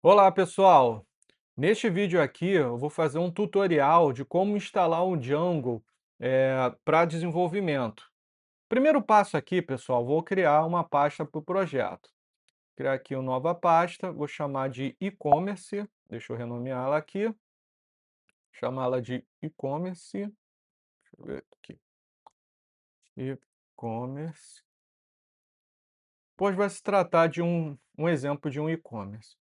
Olá pessoal, neste vídeo aqui eu vou fazer um tutorial de como instalar um Django para desenvolvimento. Primeiro passo aqui, pessoal, vou criar uma pasta para o projeto. Criar aqui uma nova pasta, vou chamar de e-commerce, deixa eu renomeá-la aqui, chamá-la de e-commerce, deixa eu ver aqui, e-commerce, pois vai se tratar de um exemplo de um e-commerce.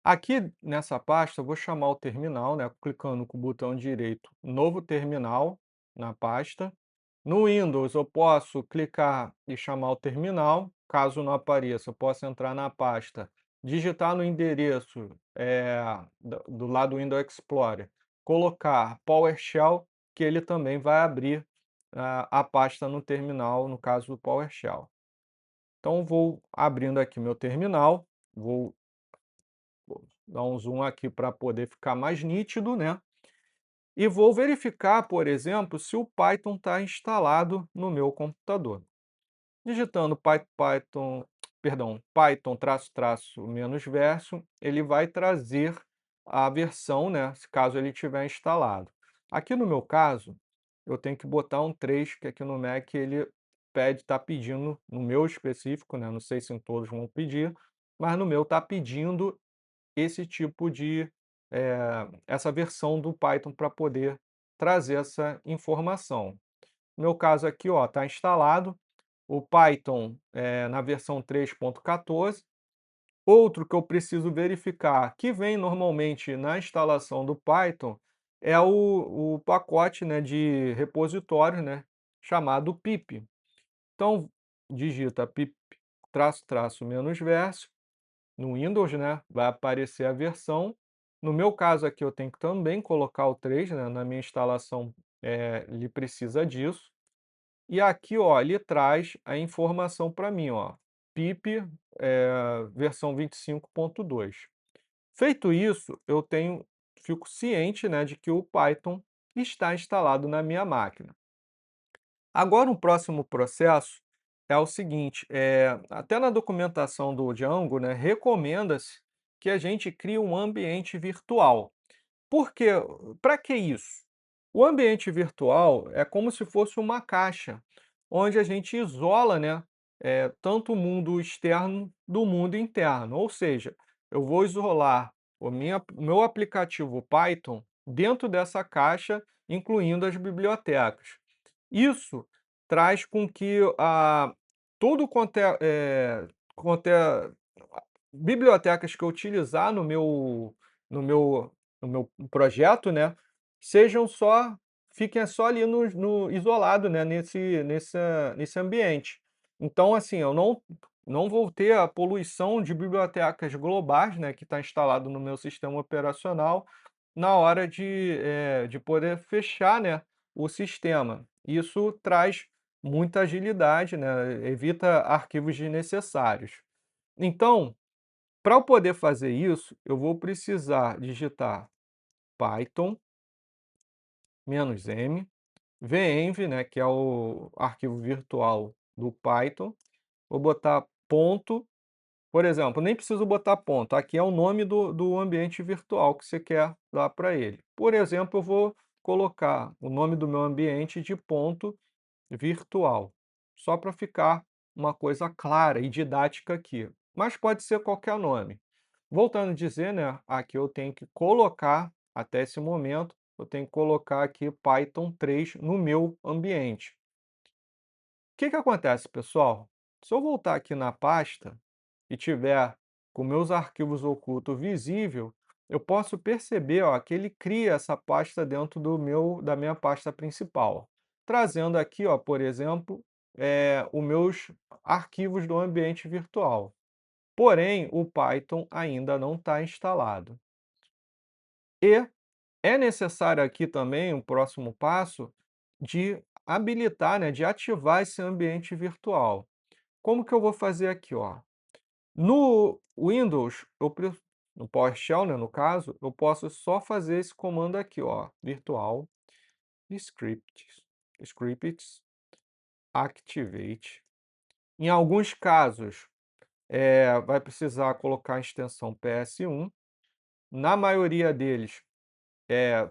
Aqui nessa pasta eu vou chamar o terminal, né, clicando com o botão direito, novo terminal na pasta. No Windows eu posso clicar e chamar o terminal, caso não apareça, eu posso entrar na pasta, digitar no endereço do lado do Windows Explorer, colocar PowerShell, que ele também vai abrir a pasta no terminal, no caso do PowerShell. Então vou abrindo aqui meu terminal, vou dar um zoom aqui para poder ficar mais nítido, né? E vou verificar, por exemplo, se o Python está instalado no meu computador. Digitando Python traço traço menos verso, ele vai trazer a versão, né, se caso ele tiver instalado. Aqui no meu caso, eu tenho que botar um 3, que aqui no Mac ele está pedindo, no meu específico, né, não sei se em todos vão pedir, mas no meu está pedindo esse tipo de, essa versão do Python para poder trazer essa informação. No meu caso aqui, ó, está instalado o Python, na versão 3.14. Outro que eu preciso verificar, que vem normalmente na instalação do Python, é o pacote, né, de repositório, né, chamado pip. Então, digita pip traço traço menos verso no Windows, né, vai aparecer a versão. No meu caso aqui eu tenho que também colocar o 3, né, na minha instalação, ele precisa disso. E aqui, ó, ele traz a informação para mim, ó, pip, versão 25.2. Feito isso, eu fico ciente, né, de que o Python está instalado na minha máquina. Agora um próximo processo é o seguinte, até na documentação do Django, né, recomenda-se que a gente crie um ambiente virtual. Por quê? Para que isso? O ambiente virtual é como se fosse uma caixa, onde a gente isola, né, tanto o mundo externo do mundo interno. Ou seja, eu vou isolar o meu aplicativo Python dentro dessa caixa, incluindo as bibliotecas. Isso traz com que tudo quanto é bibliotecas que eu utilizar no meu no meu projeto, né, sejam só fiquem só ali no isolado, né, nesse ambiente. Então, assim, eu não vou ter a poluição de bibliotecas globais, né, que está instalado no meu sistema operacional, na hora de poder fechar, né, o sistema. Isso traz muita agilidade, né, evita arquivos desnecessários. Então, para eu poder fazer isso, eu vou precisar digitar Python "-m", venv, né, que é o arquivo virtual do Python. Vou botar ponto, por exemplo, nem preciso botar ponto, aqui é o nome do ambiente virtual que você quer dar para ele. Por exemplo, eu vou colocar o nome do meu ambiente de ponto virtual, só para ficar uma coisa clara e didática aqui, mas pode ser qualquer nome. Voltando a dizer, né, aqui eu tenho que colocar, até esse momento, eu tenho que colocar aqui Python 3 no meu ambiente. O que que acontece, pessoal? Se eu voltar aqui na pasta e tiver com meus arquivos ocultos visível, eu posso perceber, ó, que ele cria essa pasta dentro da minha pasta principal, trazendo aqui, ó, por exemplo, os meus arquivos do ambiente virtual. Porém, o Python ainda não está instalado. E é necessário aqui também um próximo passo de habilitar, né, de ativar esse ambiente virtual. Como que eu vou fazer aqui, ó? No Windows, no PowerShell, né, no caso, eu posso só fazer esse comando aqui, ó, virtual scripts activate. Em alguns casos, vai precisar colocar a extensão PS1. Na maioria deles,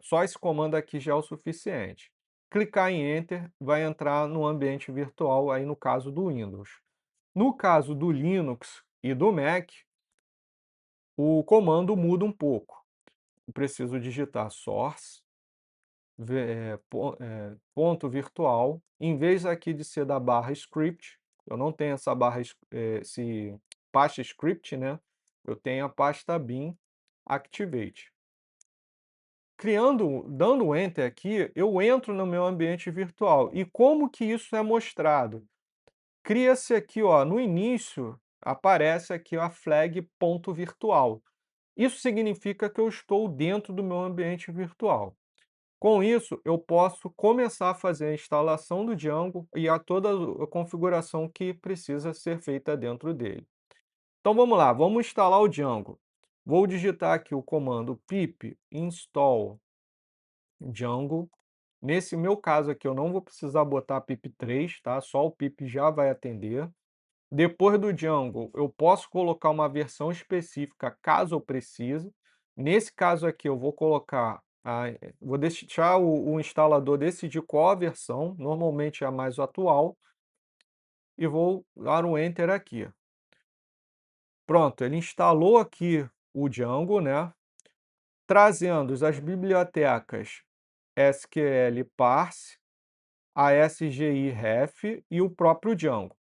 só esse comando aqui já é o suficiente. Clicar em Enter, vai entrar no ambiente virtual, aí no caso do Windows. No caso do Linux e do Mac, o comando muda um pouco. Eu preciso digitar source, ponto virtual, em vez aqui de ser da barra script, eu não tenho essa barra, esse pasta script, né? Eu tenho a pasta bin activate. Dando enter aqui, eu entro no meu ambiente virtual. E como que isso é mostrado? Cria-se aqui, ó, no início, aparece aqui a flag ponto virtual. Isso significa que eu estou dentro do meu ambiente virtual. Com isso, eu posso começar a fazer a instalação do Django e toda a configuração que precisa ser feita dentro dele. Então vamos lá, vamos instalar o Django. Vou digitar aqui o comando pip install Django. Nesse meu caso aqui, eu não vou precisar botar pip3, tá? Só o pip já vai atender. Depois do Django, eu posso colocar uma versão específica caso eu precise. Nesse caso aqui, eu vou colocar, vou deixar o instalador decidir qual a versão, normalmente é a mais atual, e vou dar um Enter aqui. Pronto, ele instalou aqui o Django, né? Trazendo as bibliotecas SQL Parse, a SGI-Ref e o próprio Django.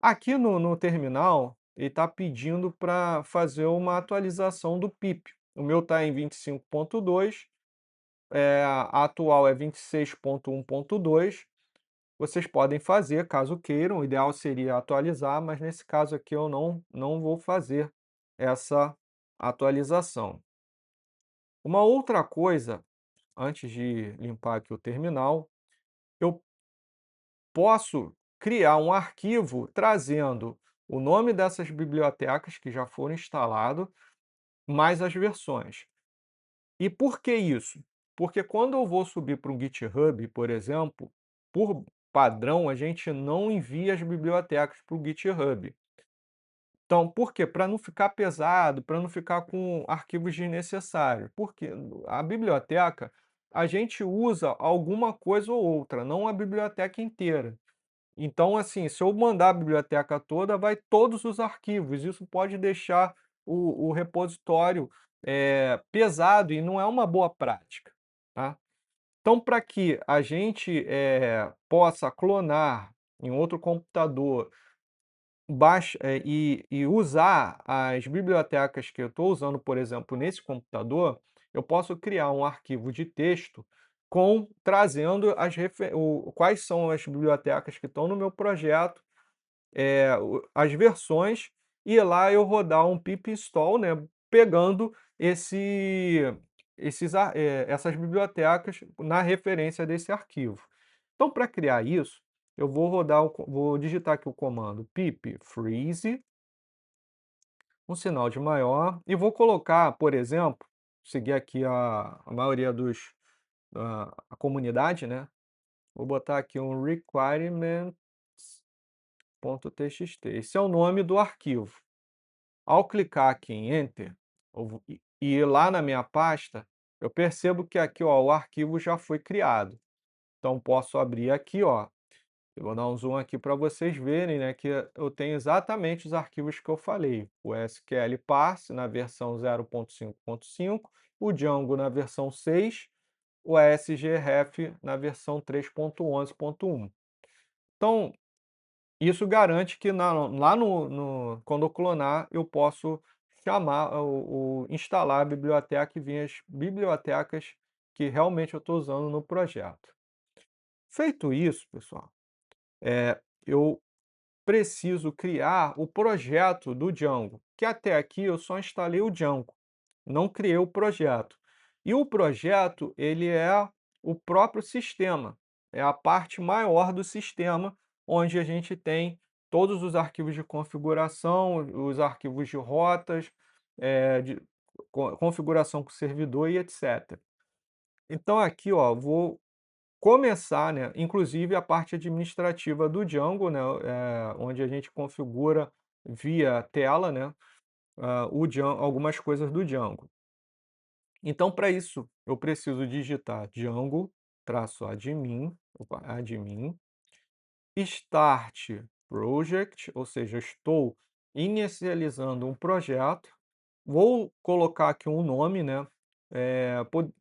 Aqui no terminal, ele está pedindo para fazer uma atualização do pip. O meu está em 25.2, a atual é 26.1.2. Vocês podem fazer, caso queiram, o ideal seria atualizar, mas nesse caso aqui eu não vou fazer essa atualização. Uma outra coisa, antes de limpar aqui o terminal, eu posso criar um arquivo trazendo o nome dessas bibliotecas que já foram instaladas, mais as versões. E por que isso? Porque quando eu vou subir para um GitHub, por exemplo, por padrão, a gente não envia as bibliotecas para o GitHub. Então, por quê? Para não ficar pesado, para não ficar com arquivos desnecessários. Porque a biblioteca, a gente usa alguma coisa ou outra, não a biblioteca inteira. Então, assim, se eu mandar a biblioteca toda, vai todos os arquivos. Isso pode deixar o repositório, pesado e não é uma boa prática, tá? Então, para que a gente, possa clonar em outro computador, e usar as bibliotecas que eu estou usando, por exemplo, nesse computador, eu posso criar um arquivo de texto trazendo quais são as bibliotecas que estão no meu projeto, as versões, e lá eu rodar um pip install, né, pegando essas bibliotecas na referência desse arquivo. Então, para criar isso, eu vou digitar aqui o comando pip freeze, um sinal de maior, e vou colocar, por exemplo, seguir aqui a maioria a comunidade, né? Vou botar aqui um requirements.txt. Esse é o nome do arquivo. Ao clicar aqui em Enter e ir lá na minha pasta, eu percebo que aqui, ó, o arquivo já foi criado. Então posso abrir aqui, ó. Eu vou dar um zoom aqui para vocês verem, né, que eu tenho exatamente os arquivos que eu falei. O SQL Parse na versão 0.5.5, o Django na versão 6, o ASGRef na versão 3.11.1. Então, isso garante que lá quando eu clonar, eu posso chamar instalar a biblioteca e vir as bibliotecas que realmente eu estou usando no projeto. Feito isso, pessoal, eu preciso criar o projeto do Django, que até aqui eu só instalei o Django, não criei o projeto. E o projeto, ele é o próprio sistema, é a parte maior do sistema, onde a gente tem todos os arquivos de configuração, os arquivos de rotas, de configuração com o servidor e etc. Então aqui, ó, vou começar, né, inclusive a parte administrativa do Django, né, onde a gente configura via tela, né, algumas coisas do Django. Então, para isso, eu preciso digitar Django-admin, opa, admin, start project, ou seja, eu estou inicializando um projeto. Vou colocar aqui um nome, né?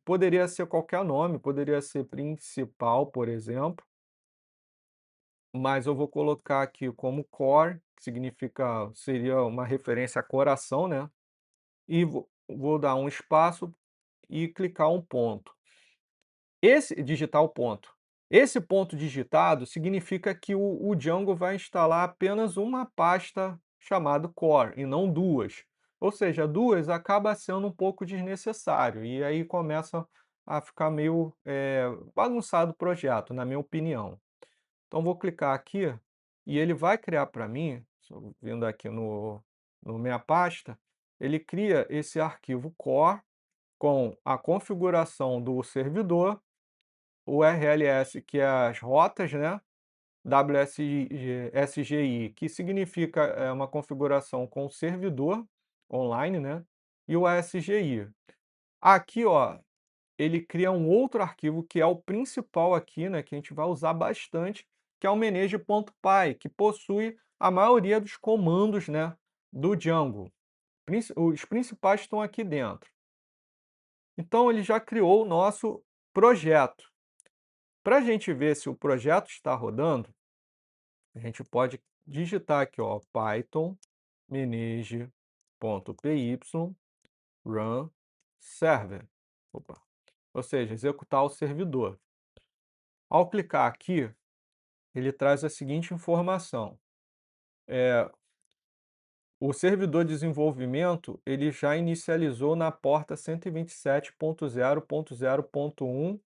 Poderia ser qualquer nome, poderia ser principal, por exemplo, mas eu vou colocar aqui como core, que significa, seria uma referência a coração, né? E vou dar um espaço e clicar um ponto. Digitar o ponto. Esse ponto digitado significa que o Django vai instalar apenas uma pasta chamada core e não duas. Ou seja, duas acaba sendo um pouco desnecessário e aí começa a ficar meio bagunçado o projeto, na minha opinião. Então vou clicar aqui e ele vai criar para mim, só vindo aqui no minha pasta, ele cria esse arquivo core com a configuração do servidor, o RLS, que é as rotas, né, WSGI, que significa, uma configuração com o servidor online, né, e o ASGI. Aqui, ó, ele cria um outro arquivo que é o principal aqui, né, que a gente vai usar bastante, que é o manage.py, que possui a maioria dos comandos, né, do Django. Os principais estão aqui dentro. Então ele já criou o nosso projeto. Para a gente ver se o projeto está rodando, a gente pode digitar aqui, ó, Python manage.py run server. Opa. Ou seja, executar o servidor. Ao clicar aqui, ele traz a seguinte informação. O servidor de desenvolvimento ele já inicializou na porta 127.0.0.1,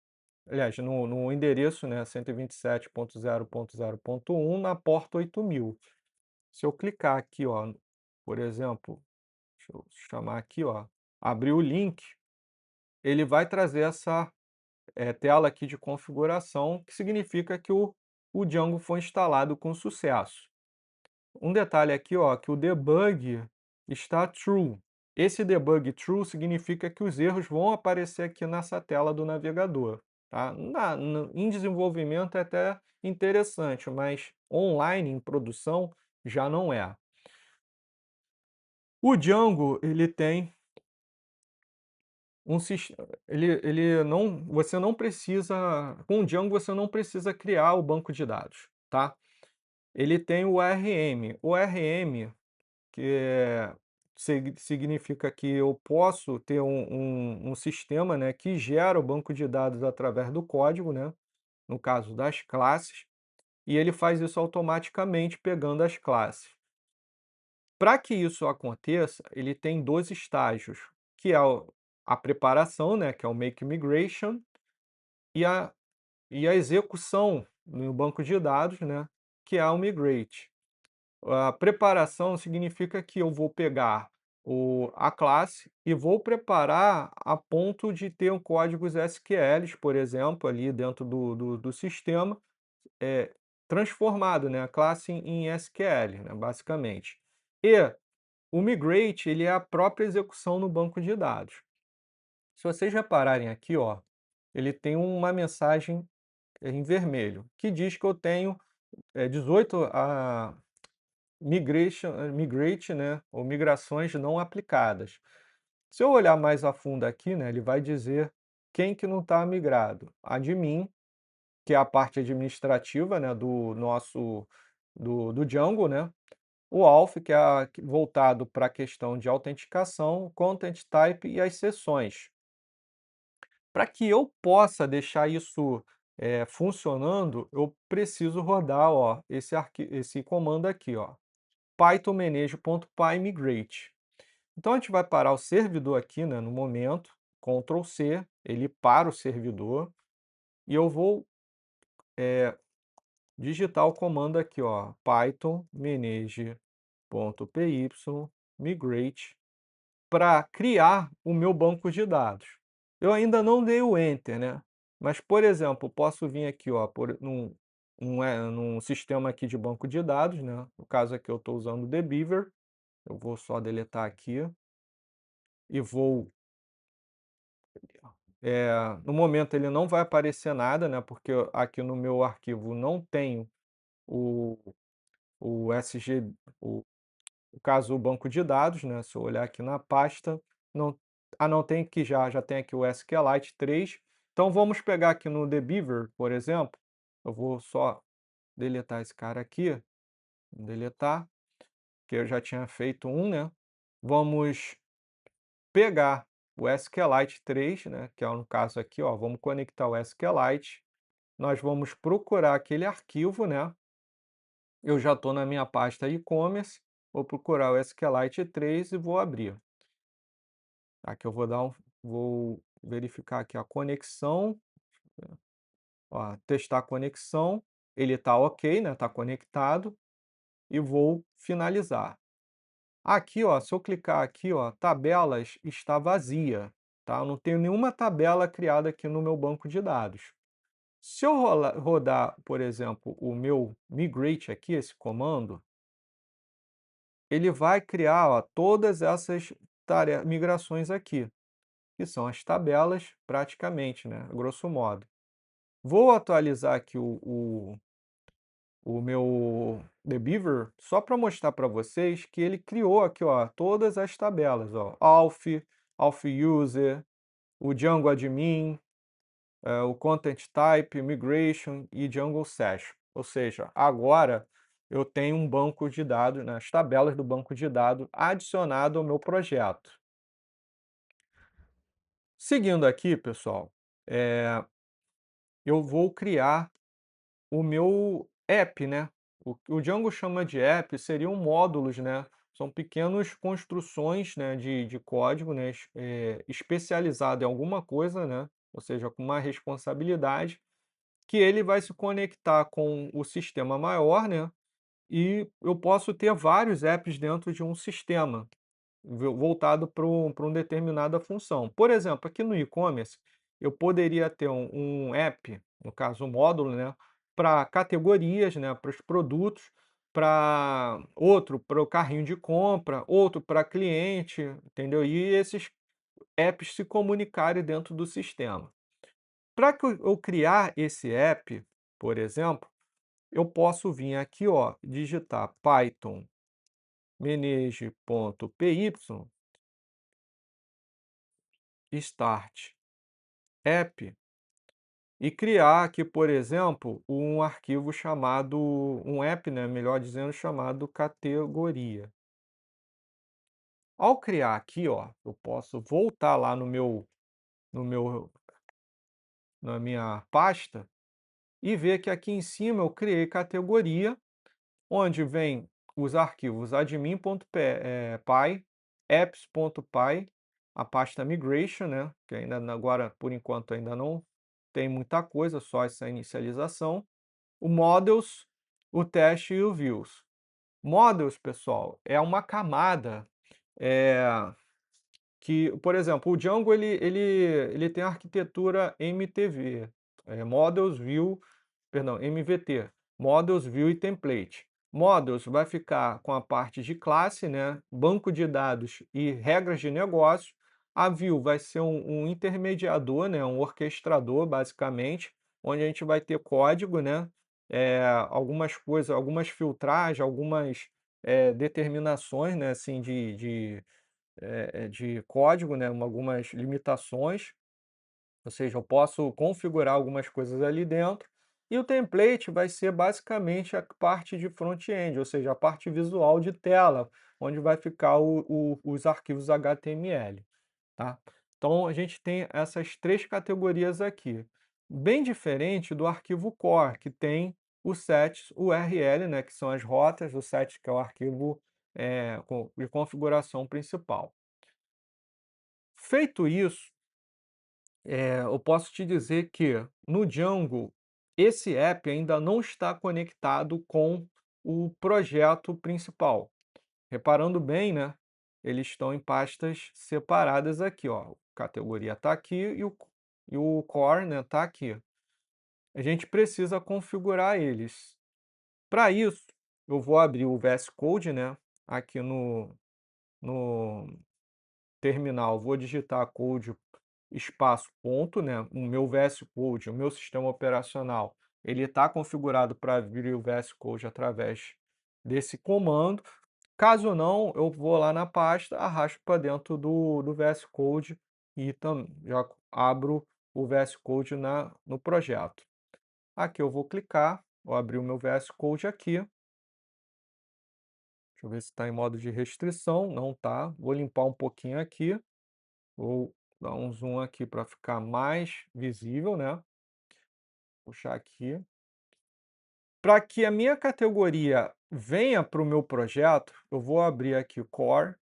aliás, no endereço, né, 127.0.0.1 na porta 8000. Se eu clicar aqui, ó, por exemplo, deixa eu chamar aqui, ó, abrir o link, ele vai trazer essa tela aqui de configuração, que significa que o Django foi instalado com sucesso. Um detalhe aqui, ó, que o debug está true. Esse debug true significa que os erros vão aparecer aqui nessa tela do navegador, tá? Em desenvolvimento é até interessante, mas online, em produção, já não é. O Django, ele tem um sistema, ele não, você não precisa, com o Django você não precisa criar o banco de dados, tá? Ele tem o ORM. O ORM, que significa que eu posso ter um sistema, né, que gera o banco de dados através do código, né, no caso das classes, e ele faz isso automaticamente pegando as classes. Para que isso aconteça, ele tem dois estágios, que é a preparação, né, que é o Make Migration, e a execução no banco de dados, né, que é o Migrate. A preparação significa que eu vou pegar a classe e vou preparar a ponto de ter um códigos SQLs, por exemplo, ali dentro do sistema, transformado, né, a classe em SQL, né, basicamente. E o migrate, ele é a própria execução no banco de dados. Se vocês repararem aqui, ó, ele tem uma mensagem em vermelho, que diz que eu tenho 18 migrate, né, ou migrações não aplicadas. Se eu olhar mais a fundo aqui, né, ele vai dizer quem que não está migrado. Admin, que é a parte administrativa, né, do Django, né? O Auth, que é voltado para a questão de autenticação, Content Type e as sessões. Para que eu possa deixar isso funcionando, eu preciso rodar, ó, esse comando aqui, ó, python manage.py migrate. Então a gente vai parar o servidor aqui, né, no momento, Ctrl C, ele para o servidor, e eu vou digitar o comando aqui, ó, python manage.py migrate, para criar o meu banco de dados. Eu ainda não dei o enter, né? Mas, por exemplo, posso vir aqui, ó, num sistema aqui de banco de dados, né, no caso aqui eu estou usando o The Beaver, eu vou só deletar aqui e vou, no momento ele não vai aparecer nada, né, porque aqui no meu arquivo não tenho o SG, o no caso o banco de dados, né, se eu olhar aqui na pasta, não, não, tem que já tem aqui o SQLite 3. Então vamos pegar aqui no The Beaver, por exemplo, eu vou só deletar esse cara aqui, deletar, que eu já tinha feito um, né. Vamos pegar o SQLite 3, né, que é no caso aqui, ó, vamos conectar o SQLite, nós vamos procurar aquele arquivo, né, eu já estou na minha pasta e-commerce, vou procurar o SQLite 3 e vou abrir. Aqui eu vou verificar aqui a conexão, ó, testar a conexão, ele está ok, né, está conectado, e vou finalizar. Aqui, ó, se eu clicar aqui, ó, tabelas está vazia, tá? Eu não tenho nenhuma tabela criada aqui no meu banco de dados. Se eu rodar, por exemplo, o meu migrate aqui, esse comando, ele vai criar, ó, todas essas migrações aqui, que são as tabelas praticamente, né, grosso modo. Vou atualizar aqui o meu The Beaver, só para mostrar para vocês que ele criou aqui, ó, todas as tabelas, ó, Auth User, o Django Admin, o Content Type, Migration e Django Session. Ou seja, agora eu tenho um banco de dados, né, as tabelas do banco de dados adicionado ao meu projeto. Seguindo aqui, pessoal, eu vou criar o meu app, né. O Django chama de app, seriam módulos, né, são pequenas construções, né, de código, né, especializado em alguma coisa, né, ou seja, com uma responsabilidade, que ele vai se conectar com o sistema maior, né, e eu posso ter vários apps dentro de um sistema voltado para uma determinada função. Por exemplo, aqui no e-commerce, eu poderia ter um app, no caso um módulo, né, para categorias, né, para os produtos, para outro para o carrinho de compra, outro para cliente, entendeu? E esses apps se comunicarem dentro do sistema. Para que eu criar esse app, por exemplo, eu posso vir aqui, ó, digitar Python manage.py start app e criar aqui, por exemplo, um arquivo chamado um app, né, melhor dizendo, chamado categoria. Ao criar aqui, ó, eu posso voltar lá no meu na minha pasta e ver que aqui em cima eu criei categoria, onde vem os arquivos admin.py, apps.py, a pasta migration, né, que ainda agora, por enquanto, ainda não tem muita coisa, só essa inicialização, o models, o teste e o views. Models, pessoal, é uma camada, eh, que, por exemplo, o Django ele tem a arquitetura MTV, Models, View, perdão, MVT, Models, View e Template. Models vai ficar com a parte de classe, né, banco de dados e regras de negócio. A View vai ser um intermediador, né, um orquestrador, basicamente, onde a gente vai ter código, né, algumas coisas, algumas filtragens, algumas determinações, né, assim, de código, né, algumas limitações, ou seja, eu posso configurar algumas coisas ali dentro, e o template vai ser basicamente a parte de front-end, ou seja, a parte visual de tela, onde vai ficar os arquivos HTML, tá? Então a gente tem essas três categorias aqui, bem diferente do arquivo core, que tem o set URL, né, que são as rotas, o set que é o arquivo de configuração principal. Feito isso, eu posso te dizer que no Django, esse app ainda não está conectado com o projeto principal. Reparando bem, né? Eles estão em pastas separadas aqui, ó. A categoria está aqui e o core, né, está aqui. a gente precisa configurar eles. Para isso, eu vou abrir o VS Code, né, aqui no terminal, vou digitar code espaço ponto, né, o meu VS Code, o meu sistema operacional, ele está configurado para abrir o VS Code através desse comando. Caso não, eu vou lá na pasta, arrasto para dentro do VS Code e já abro o VS Code no projeto. Aqui eu vou clicar, vou abrir o meu VS Code aqui. Deixa eu ver se está em modo de restrição, não está. Vou limpar um pouquinho aqui, vou dar um zoom aqui para ficar mais visível, né? Puxar aqui. Para que a minha categoria venha para o meu projeto, eu vou abrir aqui o Core,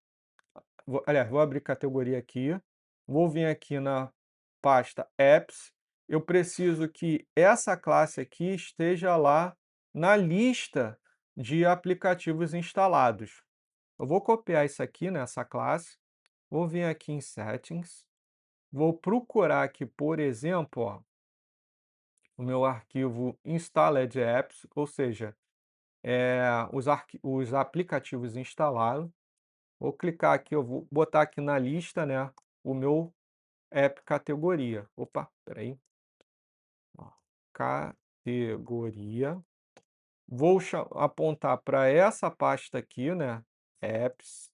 aliás, vou abrir categoria aqui, vou vir aqui na pasta Apps, eu preciso que essa classe aqui esteja lá na lista de aplicativos instalados. Eu vou copiar isso aqui nessa classe, vou vir aqui em Settings, vou procurar aqui, por exemplo, ó, o meu arquivo installed apps, ou seja, os aplicativos instalados. Vou clicar aqui, eu vou botar aqui na lista, né, o meu app categoria. Opa, espera aí. Ó, categoria. Vou apontar para essa pasta aqui, né, apps,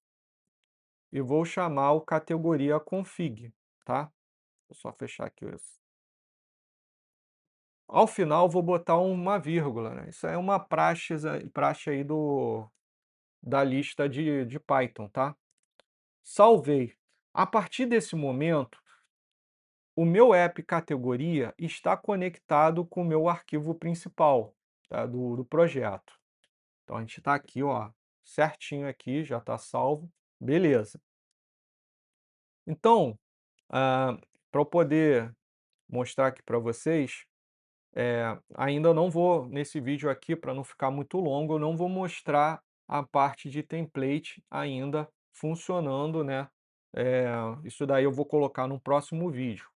e vou chamar o categoria config, tá? Vou só fechar aqui isso. Ao final, vou botar uma vírgula, né? Isso é uma praxe aí da lista de Python, tá? Salvei. A partir desse momento, o meu app categoria está conectado com o meu arquivo principal, tá? do projeto. Então, a gente está aqui, ó, certinho aqui, já está salvo. Beleza. Então, para eu poder mostrar aqui para vocês, ainda não vou, nesse vídeo aqui, para não ficar muito longo, eu não vou mostrar a parte de template ainda funcionando, né? Isso daí eu vou colocar no próximo vídeo.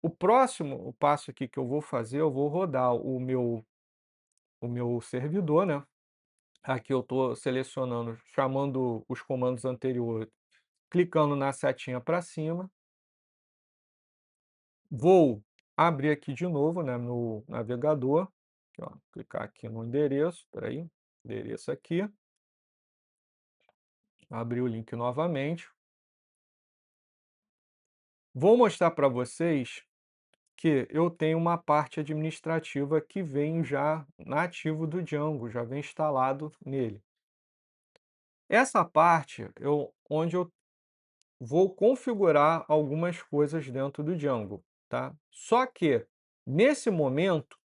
O passo aqui que eu vou fazer, eu vou rodar o meu servidor, né? Aqui eu estou selecionando, chamando os comandos anteriores, clicando na setinha para cima. Vou abrir aqui de novo, né, no navegador, aqui, ó, clicar aqui no endereço, espera aí, endereço aqui, abrir o link novamente. Vou mostrar para vocês que eu tenho uma parte administrativa que vem já nativo do Django, já vem instalado nele. Essa parte onde eu vou configurar algumas coisas dentro do Django, tá? Só que, nesse momento,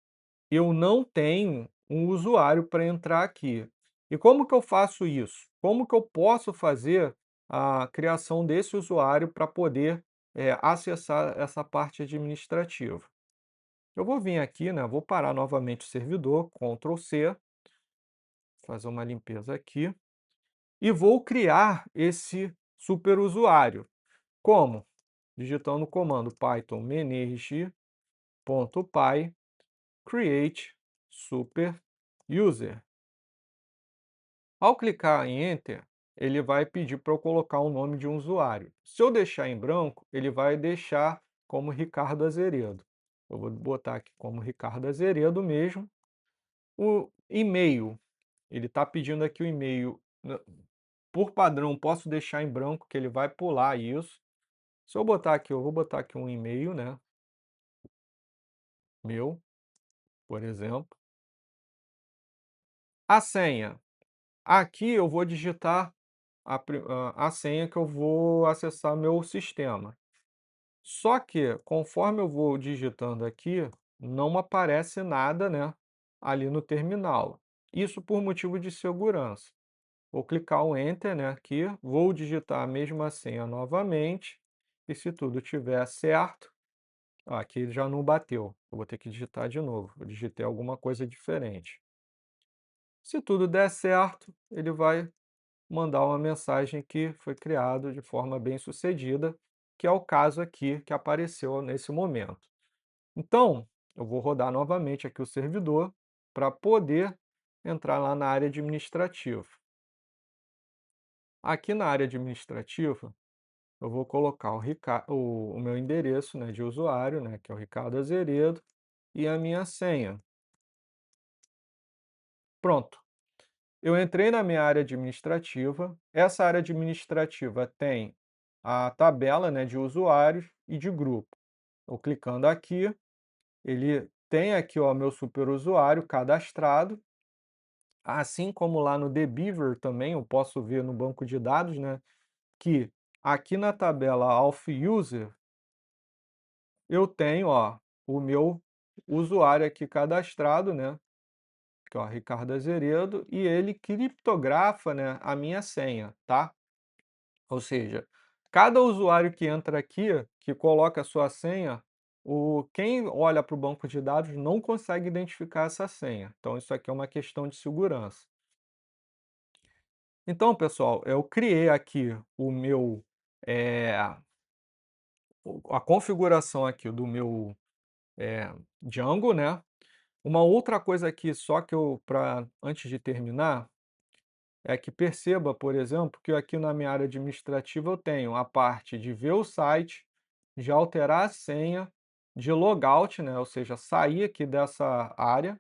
eu não tenho um usuário para entrar aqui. E como que eu faço isso? Como que eu posso fazer a criação desse usuário para poder, acessar essa parte administrativa? Eu vou vir aqui, né, vou parar novamente o servidor, Ctrl C, fazer uma limpeza aqui, e vou criar esse superusuário. Como? Digitando o comando python meneg.py create super user. Ao clicar em Enter, ele vai pedir para eu colocar o nome de um usuário. Se eu deixar em branco, ele vai deixar como Ricardo Azeredo. Eu vou botar aqui como Ricardo Azeredo mesmo. O e-mail, ele está pedindo aqui o e-mail. Por padrão, posso deixar em branco, que ele vai pular isso. Se eu botar aqui, eu vou botar aqui um e-mail, né? Meu, por exemplo. A senha. Aqui eu vou digitar a senha que eu vou acessar meu sistema. Só que, conforme eu vou digitando aqui, não aparece nada, né, ali no terminal. Isso por motivo de segurança. Vou clicar o Enter, né, aqui, vou digitar a mesma senha novamente, e se tudo estiver certo, aqui já não bateu. Eu vou ter que digitar de novo. Eu digitei alguma coisa diferente. Se tudo der certo, ele vai mandar uma mensagem que foi criado de forma bem-sucedida, que é o caso aqui que apareceu nesse momento. Então, eu vou rodar novamente aqui o servidor para poder entrar lá na área administrativa. Aqui na área administrativa, eu vou colocar o meu endereço, né, de usuário, né, que é o Ricardo Azeredo, e a minha senha. Pronto. Eu entrei na minha área administrativa. Essa área administrativa tem a tabela, né, de usuários e de grupo. Eu clicando aqui, ele tem aqui, ó, meu superusuário cadastrado, assim como lá no The Beaver também, eu posso ver no banco de dados, né, que aqui na tabela Auth User, eu tenho, ó, o meu usuário aqui cadastrado, né, que é o Ricardo Azeredo, e ele criptografa, né, a minha senha, tá? Ou seja, cada usuário que entra aqui, que coloca a sua senha, quem olha para o banco de dados não consegue identificar essa senha. Então, isso aqui é uma questão de segurança. Então, pessoal, eu criei aqui eh, a configuração aqui do meu Django, né? Uma outra coisa aqui, só que antes de terminar, é que perceba, por exemplo, que aqui na minha área administrativa eu tenho a parte de ver o site, de alterar a senha, de logout, né, ou seja, sair aqui dessa área.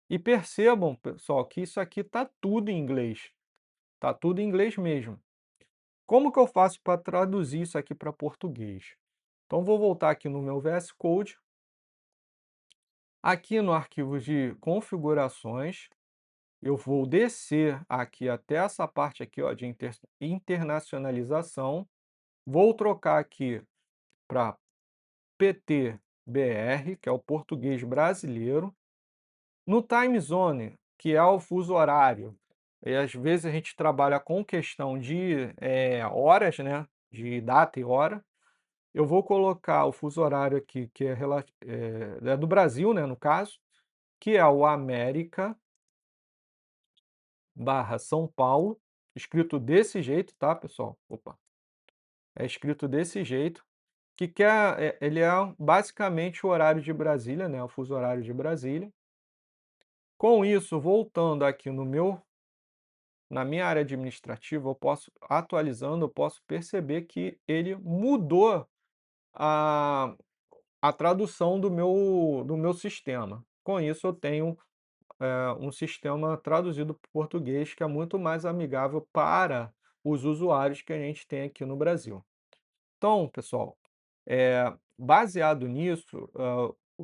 E percebam, pessoal, que isso aqui está tudo em inglês. Está tudo em inglês mesmo. Como que eu faço para traduzir isso aqui para português? Então, vou voltar aqui no meu VS Code, aqui no arquivo de configurações, eu vou descer aqui até essa parte aqui, ó, de internacionalização. Vou trocar aqui para PTBR, que é o português brasileiro. No time zone, que é o fuso horário, e às vezes a gente trabalha com questão de horas, né? De data e hora. Eu vou colocar o fuso horário aqui, que é do Brasil, né? No caso, que é o América barra São Paulo, escrito desse jeito, tá, pessoal? Opa, é escrito desse jeito, ele é basicamente o horário de Brasília, né, o fuso horário de Brasília. Com isso, voltando aqui na minha área administrativa, eu posso perceber que ele mudou a, a tradução do meu sistema. Com isso, eu tenho um sistema traduzido para o português que é muito mais amigável para os usuários que a gente tem aqui no Brasil. Então, pessoal, baseado nisso,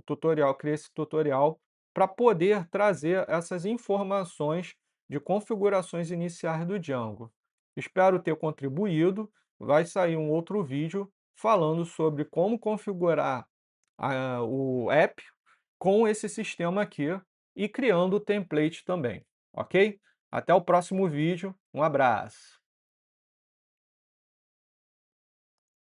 criei esse tutorial para poder trazer essas informações de configurações iniciais do Django. Espero ter contribuído. Vai sair um outro vídeo falando sobre como configurar o app com esse sistema aqui e criando o template também, ok? Até o próximo vídeo. Um abraço.